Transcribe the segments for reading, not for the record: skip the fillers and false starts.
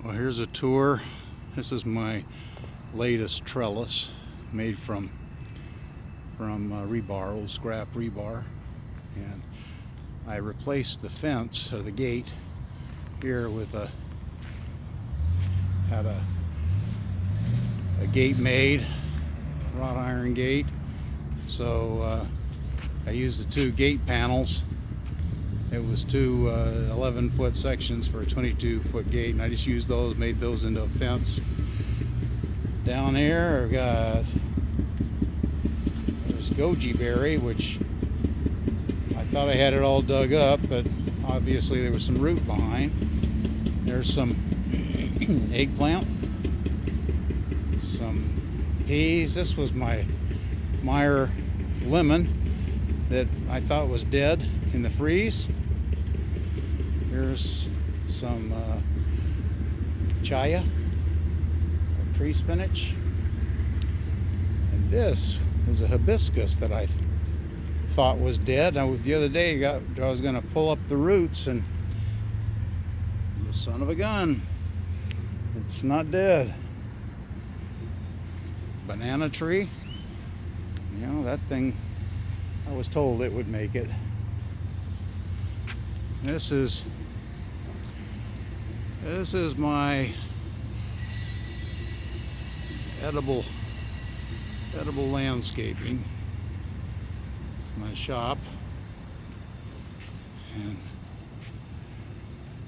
Well, here's a tour. This is my latest trellis made from rebar, old scrap rebar, and I replaced the fence or the gate here with had a gate made, wrought iron gate. So I used the two gate panels. It was two 11-foot sections for a 22-foot gate, and I just used those, made those into a fence. Down here I've got there's goji berry, which I thought I had it all dug up, but obviously there was some root behind. There's some eggplant, some peas. This was my Meyer lemon that I thought was dead in the freeze. Here's some chaya, or tree spinach, and this is a hibiscus that I thought was dead. Now, the other day I was going to pull up the roots, and the son of a gun, it's not dead. Banana tree, you know, that thing, I was told it would make it. This is my edible landscaping. It's my shop, and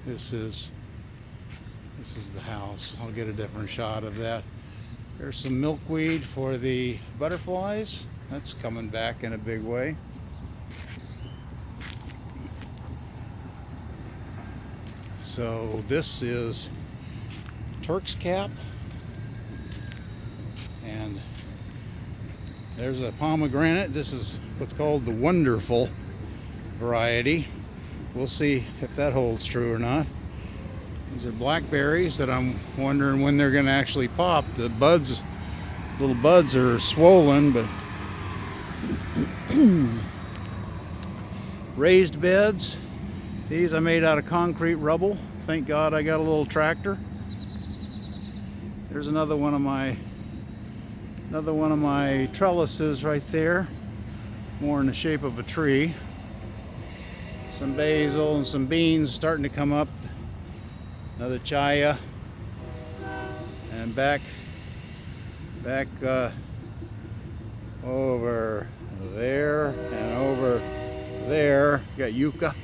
this is the house. I'll get a different shot of that. There's some milkweed for the butterflies. That's coming back in a big way. So this is Turk's cap, and there's a pomegranate. This is what's called the wonderful variety. We'll see if that holds true or not. These are blackberries that I'm wondering when they're going to actually pop. The buds, little buds are swollen, but raised beds. These I made out of concrete rubble. Thank God I got a little tractor. There's another one of my trellises right there, more in the shape of a tree. Some basil and some beans starting to come up. Another chaya, and back over there and over there, got yucca.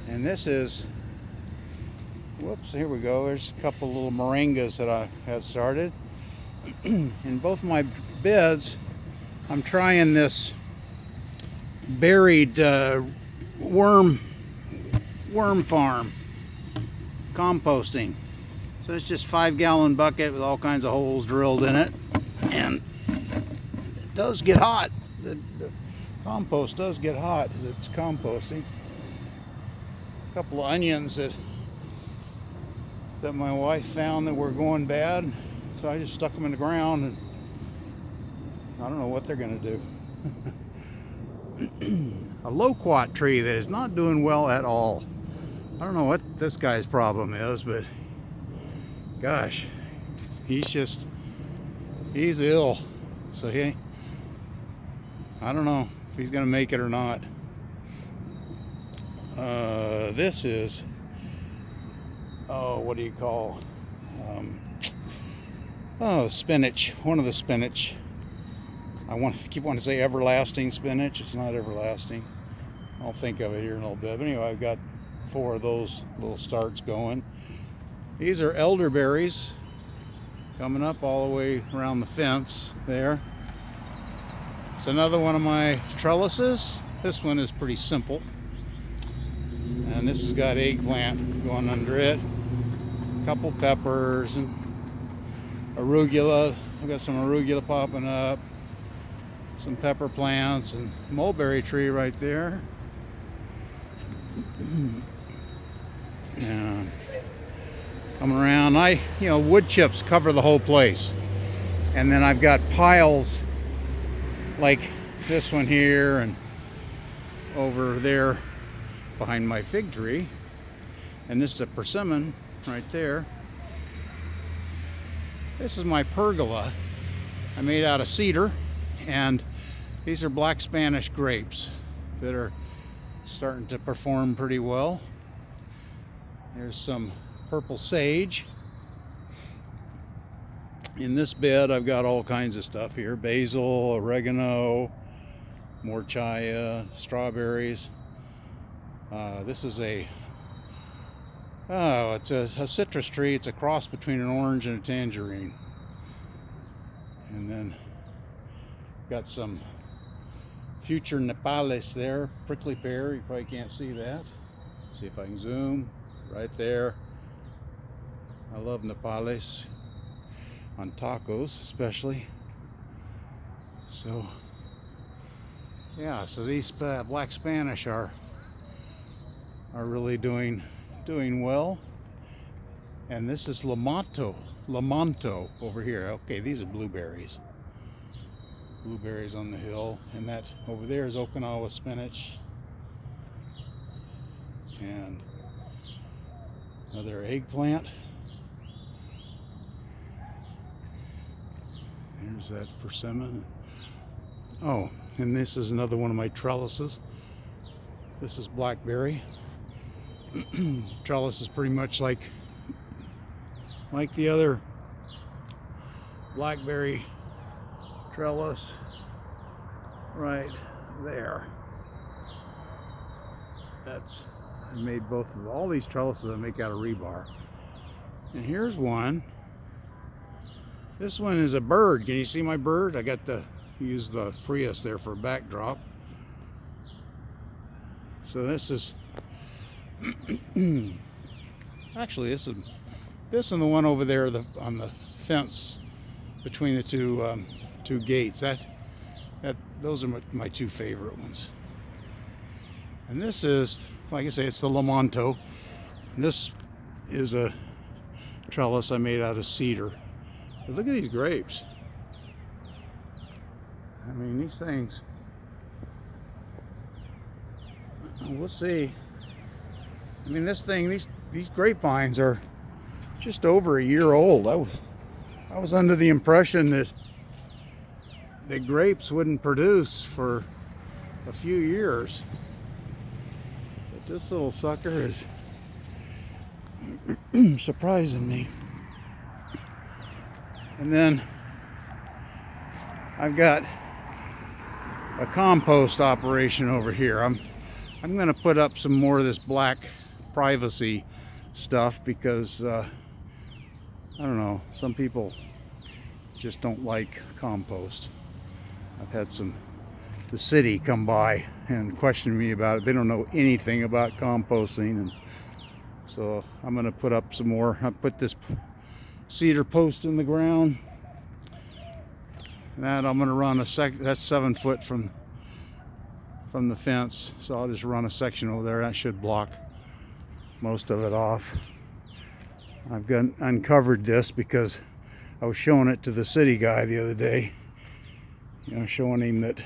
And this is, whoops, here we go. There's a couple little moringas that I had started. In both my beds, I'm trying this buried worm farm composting. So it's just 5-gallon bucket with all kinds of holes drilled in it, and it does get hot. The compost does get hot as it's composting. A couple of onions that my wife found that were going bad, so I just stuck them in the ground, and I don't know what they're going to do. A loquat tree that is not doing well at all. I don't know what this guy's problem is, but gosh, he's ill. So I don't know if he's going to make it or not. This is, what do you call, spinach. One of the spinach. I keep wanting to say everlasting spinach. It's not everlasting. I'll think of it here in a little bit. But anyway, I've got 4 of those little starts going. These are elderberries coming up all the way around the fence there. It's another one of my trellises. This one is pretty simple. And this has got eggplant going under it. A couple peppers and arugula. I've got some arugula popping up. Some pepper plants and mulberry tree right there. Yeah. Coming around, wood chips cover the whole place, and then I've got piles like this one here and over there behind my fig tree, and this is a persimmon right there. This is my pergola I made out of cedar, and these are black Spanish grapes that are starting to perform pretty well. There's some purple sage. In this bed I've got all kinds of stuff here: basil, oregano, morchia, strawberries. This is it's a citrus tree. It's a cross between an orange and a tangerine. And then got some future Nepales there, prickly pear. You probably can't see that. See if I can zoom. Right there. I love Nepales on tacos especially. So yeah, so these black Spanish are really doing well. And this is Lamanto over here. Okay, these are blueberries on the hill, and that over there is Okinawa spinach, and another eggplant. There's that persimmon. Oh, and this is another one of my trellises. This is blackberry. Trellis is pretty much like the other blackberry trellis right there. I made all these trellises I make out of rebar. And here's one. This one is a bird. Can you see my bird? I got to use the Prius there for a backdrop. So this is actually this and the one over there on the fence between the two gates. Those are my two favorite ones. And this is, like I say, it's the Lamanto. This is a trellis I made out of cedar. But look at these grapes. I mean, these things, we'll see. I mean, these grapevines are just over a year old. I was under the impression that the grapes wouldn't produce for a few years. But this little sucker is surprising me. And then I've got a compost operation over here. I'm going to put up some more of this black privacy stuff because I don't know, some people just don't like compost. I've had the city come by and question me about it. They don't know anything about composting, and so I'm going to put up some more. I put this cedar post in the ground. That I'm going to run that's 7 foot from the fence, so I'll just run a section over there. That should block most of it off. I've uncovered this because I was showing it to the city guy the other day, showing him that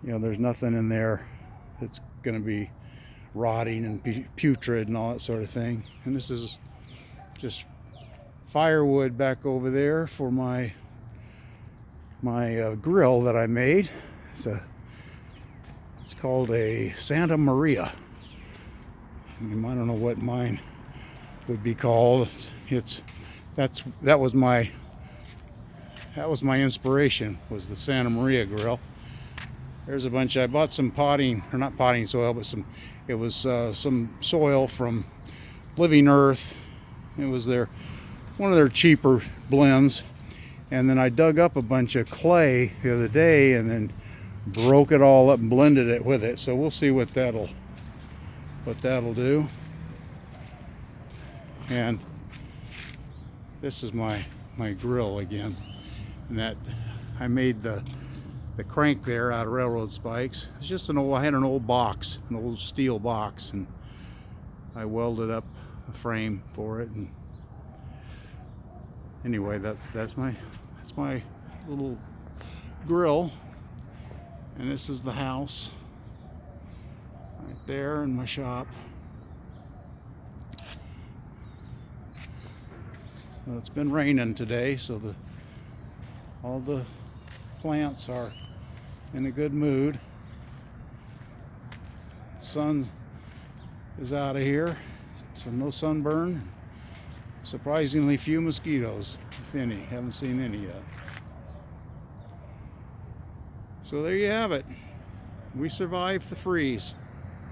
there's nothing in there that's going to be rotting and putrid and all that sort of thing. And this is just firewood back over there for my grill that I made. It's called a Santa Maria. I don't know what mine would be called. That was my inspiration, was the Santa Maria grill. There's a bunch. I bought some not potting soil, but some soil from Living Earth. It was one of their cheaper blends. And then I dug up a bunch of clay the other day and then broke it all up and blended it with it. So we'll see what that'll do. And this is my grill again. And that I made the crank there out of railroad spikes. It's just I had an old box, an old steel box, and I welded up a frame for it. And anyway, that's my little grill. And this is the house right there in my shop. Well, it's been raining today, so all the plants are in a good mood. Sun is out of here, so no sunburn. Surprisingly few mosquitoes, if any. Haven't seen any yet. So there you have it. We survived the freeze.